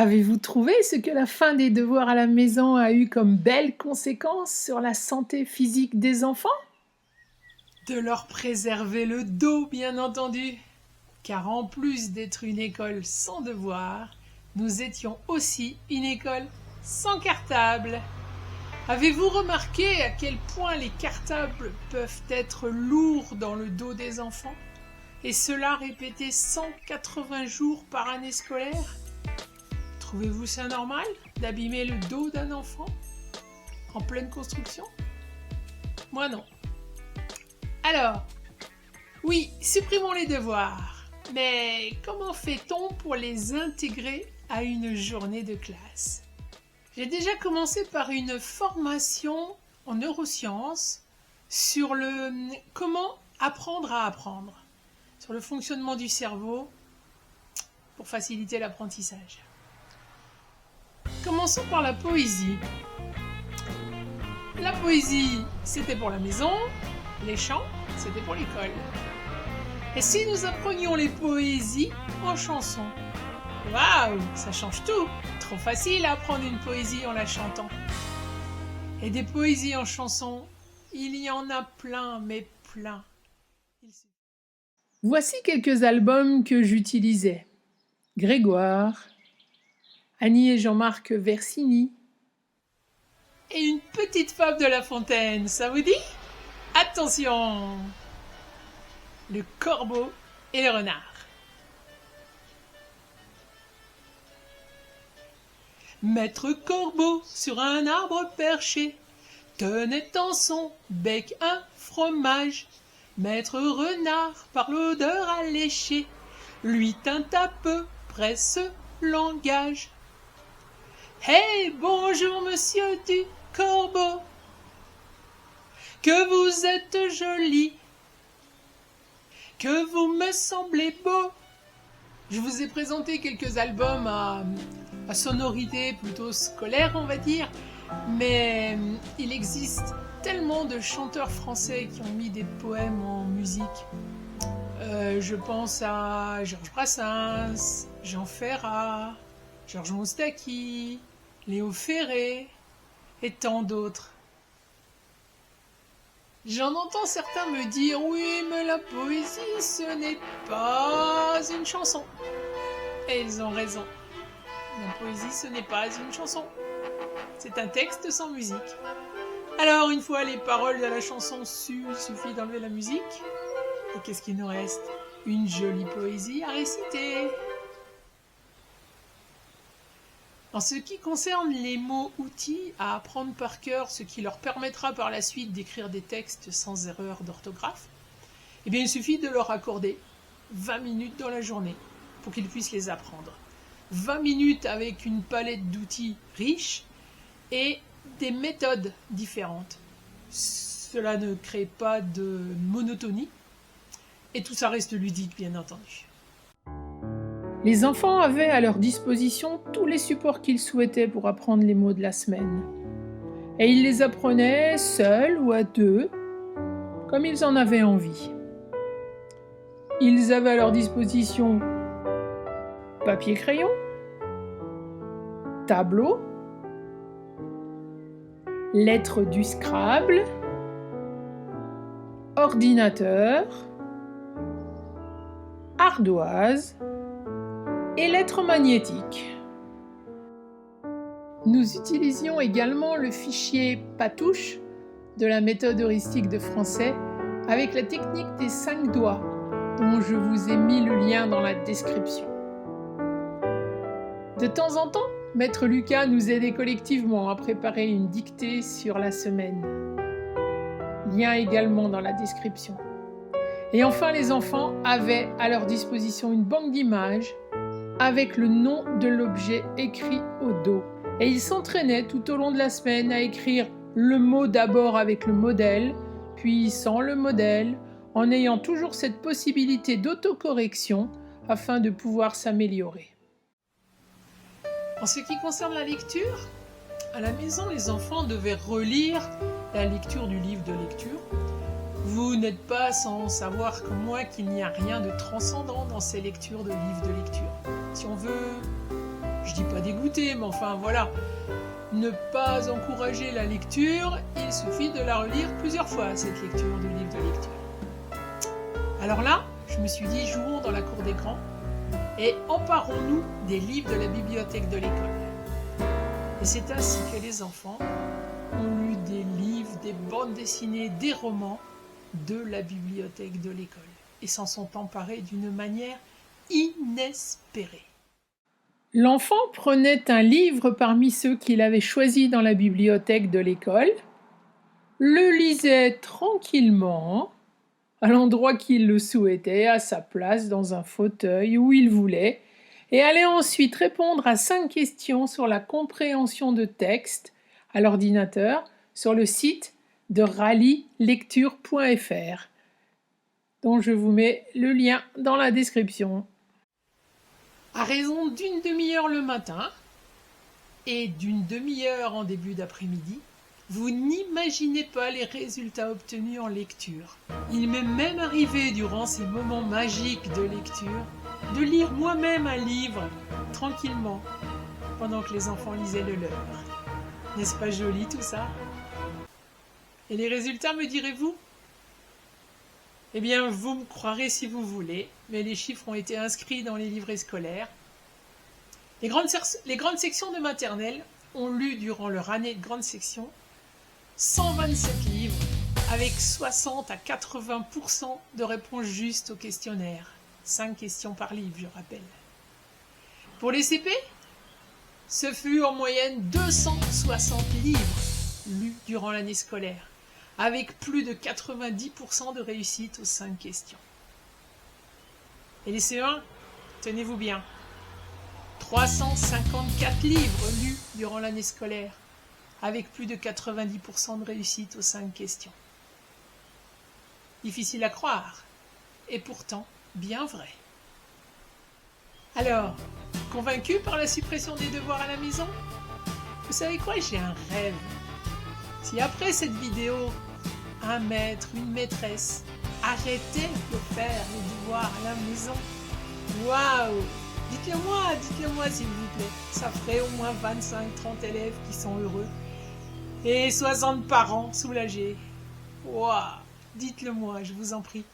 Avez-vous trouvé ce que la fin des devoirs à la maison a eu comme belles conséquences sur la santé physique des enfants? De leur préserver le dos, bien entendu. Car en plus d'être une école sans devoirs, nous étions aussi une école sans cartable. Avez-vous remarqué à quel point les cartables peuvent être lourds dans le dos des enfants? Et cela répété 180 jours par année scolaire? Trouvez-vous ça normal d'abîmer le dos d'un enfant en pleine construction? Moi non. Alors, oui, supprimons les devoirs. Mais comment fait-on pour les intégrer à une journée de classe? J'ai déjà commencé par une formation en neurosciences sur le comment apprendre à apprendre, sur le fonctionnement du cerveau pour faciliter l'apprentissage. Commençons par la poésie. La poésie, c'était pour la maison, les chants, c'était pour l'école. Et si nous apprenions les poésies en chansons? Waouh, ça change tout! Trop facile à apprendre une poésie en la chantant. Et des poésies en chansons, il y en a plein, mais plein. Voici quelques albums que j'utilisais. Grégoire, Annie et Jean-Marc Versini. Et une petite fable de La Fontaine, ça vous dit? Attention! Le corbeau et le renard. Maître corbeau sur un arbre perché tenait en son bec un fromage. Maître renard par l'odeur alléchée lui tint à peu près ce langage. Hey, bonjour monsieur du corbeau, que vous êtes joli, que vous me semblez beau. Je vous ai présenté quelques albums à sonorité plutôt scolaire, on va dire, mais il existe tellement de chanteurs français qui ont mis des poèmes en musique. Je pense à Georges Brassens, Jean Ferrat, Georges Moustaki, Léo Ferré et tant d'autres. J'en entends certains me dire « Oui, mais la poésie, ce n'est pas une chanson. » Et ils ont raison. La poésie, ce n'est pas une chanson. C'est un texte sans musique. Alors, une fois les paroles de la chanson sues, il suffit d'enlever la musique. Et qu'est-ce qu'il nous reste? Une jolie poésie à réciter. En ce qui concerne les mots-outils à apprendre par cœur, ce qui leur permettra par la suite d'écrire des textes sans erreur d'orthographe, eh bien, il suffit de leur accorder 20 minutes dans la journée pour qu'ils puissent les apprendre. 20 minutes avec une palette d'outils riche et des méthodes différentes. Cela ne crée pas de monotonie et tout ça reste ludique, bien entendu. Les enfants avaient à leur disposition tous les supports qu'ils souhaitaient pour apprendre les mots de la semaine. Et ils les apprenaient seuls ou à deux, comme ils en avaient envie. Ils avaient à leur disposition papier-crayon, tableau, lettres du Scrabble, ordinateur, ardoise et lettres magnétiques. Nous utilisions également le fichier Patouche de la méthode heuristique de français avec la technique des 5 doigts dont je vous ai mis le lien dans la description. De temps en temps, Maître Lucas nous aidait collectivement à préparer une dictée sur la semaine. Lien également dans la description. Et enfin, les enfants avaient à leur disposition une banque d'images avec le nom de l'objet écrit au dos. Et ils s'entraînaient tout au long de la semaine à écrire le mot d'abord avec le modèle, puis sans le modèle, en ayant toujours cette possibilité d'autocorrection afin de pouvoir s'améliorer. En ce qui concerne la lecture, à la maison, les enfants devaient relire la lecture du livre de lecture. Vous n'êtes pas sans savoir comme moi qu'il n'y a rien de transcendant dans ces lectures de livres de lecture. Si on veut Je dis pas dégoûté, mais enfin voilà. Ne pas encourager la lecture, il suffit de la relire plusieurs fois, cette lecture de livre de lecture. Alors là, je me suis dit, jouons dans la cour des grands et emparons-nous des livres de la bibliothèque de l'école. Et c'est ainsi que les enfants ont lu des livres, des bandes dessinées, des romans de la bibliothèque de l'école et s'en sont emparés d'une manière inespérée. L'enfant prenait un livre parmi ceux qu'il avait choisis dans la bibliothèque de l'école, le lisait tranquillement, à l'endroit qu'il le souhaitait, à sa place dans un fauteuil où il voulait, et allait ensuite répondre à 5 questions sur la compréhension de texte à l'ordinateur sur le site de rallylecture.fr, dont je vous mets le lien dans la description. À raison d'une demi-heure le matin et d'une demi-heure en début d'après-midi, vous n'imaginez pas les résultats obtenus en lecture. Il m'est même arrivé durant ces moments magiques de lecture de lire moi-même un livre tranquillement pendant que les enfants lisaient le leur. N'est-ce pas joli tout ça? Et les résultats, me direz-vous? Eh bien, vous me croirez si vous voulez, mais les chiffres ont été inscrits dans les livrets scolaires. Les grandes sections de maternelle ont lu durant leur année de grande section 127 livres avec 60 à 80% de réponses justes au questionnaire. 5 questions par livre, je rappelle. Pour les CP, ce fut en moyenne 260 livres lus durant l'année scolaire, avec plus de 90% de réussite aux 5 questions. Et les CE1, tenez-vous bien, 354 livres lus durant l'année scolaire, avec plus de 90% de réussite aux 5 questions. Difficile à croire, et pourtant bien vrai. Alors, convaincu par la suppression des devoirs à la maison? Vous savez quoi, j'ai un rêve. Si après cette vidéo, un maître, une maîtresse arrêtait de faire les devoirs à la maison, waouh! Dites-le moi s'il vous plaît. Ça ferait au moins 25-30 élèves qui sont heureux. Et 60 parents soulagés. Waouh! Dites-le moi, je vous en prie.